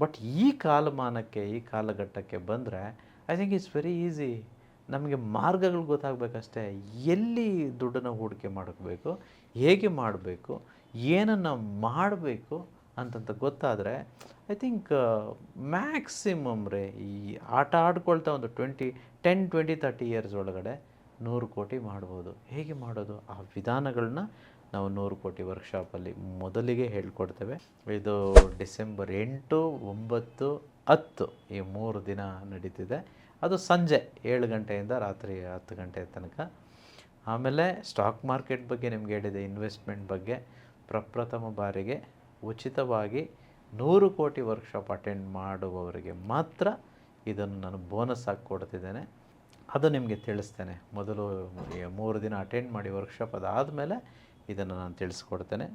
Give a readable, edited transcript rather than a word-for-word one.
But ಈ ಕಾಲಮಾನಕ್ಕೆ, ಈ ಕಾಲಘಟ್ಟಕ್ಕೆ ಬಂದರೆ I think it's very easy. ನಮಗೆ ಮಾರ್ಗಗಳು ಗೊತ್ತಾಗಬೇಕಷ್ಟೇ. ಎಲ್ಲಿ ದುಡ್ಡನ್ನು ಹೂಡಿಕೆ ಮಾಡಬೇಕು, ಹೇಗೆ ಮಾಡಬೇಕು, ಏನನ್ನು ಮಾಡಬೇಕು ಅಂತಂತ ಗೊತ್ತಾದರೆ ಐ ಥಿಂಕ್ ಮ್ಯಾಕ್ಸಿಮಮ್ ರೇ ಈ ಆಟ ಆಡ್ಕೊಳ್ತಾ ಒಂದು 10, 20, 30 ಇಯರ್ಸ್ ಒಳಗಡೆ 100 ಕೋಟಿ ಮಾಡ್ಬೋದು. ಹೇಗೆ ಮಾಡೋದು? ಆ ವಿಧಾನಗಳನ್ನ ನಾವು 100 ಕೋಟಿ ವರ್ಕ್ಶಾಪಲ್ಲಿ ಮೊದಲಿಗೆ ಹೇಳ್ಕೊಡ್ತೇವೆ. ಇದು ಡಿಸೆಂಬರ್ 8, 9, 10 ಈ 3 ದಿನ ನಡೀತಿದೆ. ಅದು ಸಂಜೆ 7 ಗಂಟೆಯಿಂದ ರಾತ್ರಿ 10 ಗಂಟೆ ತನಕ. ಆಮೇಲೆ ಸ್ಟಾಕ್ ಮಾರ್ಕೆಟ್ ಬಗ್ಗೆ ನಿಮ್ಗೆ ಹೇಳಿದೆ, ಇನ್ವೆಸ್ಟ್ಮೆಂಟ್ ಬಗ್ಗೆ ಪ್ರಪ್ರಥಮ ಬಾರಿಗೆ ಉಚಿತವಾಗಿ 100 ಕೋಟಿ ವರ್ಕ್ಶಾಪ್ ಅಟೆಂಡ್ ಮಾಡುವವರಿಗೆ ಮಾತ್ರ ಇದನ್ನು ನಾನು ಬೋನಸ್ ಆಗಿ ಕೊಡ್ತಿದ್ದೇನೆ. ಅದು ನಿಮಗೆ ತಿಳಿಸ್ತೇನೆ. ಮೊದಲು 3 ದಿನ ಅಟೆಂಡ್ ಮಾಡಿ ವರ್ಕ್ಶಾಪ್, ಅದಾದಮೇಲೆ ಇದನ್ನು ನಾನು ತಿಳಿಸ್ಕೊಡ್ತೇನೆ.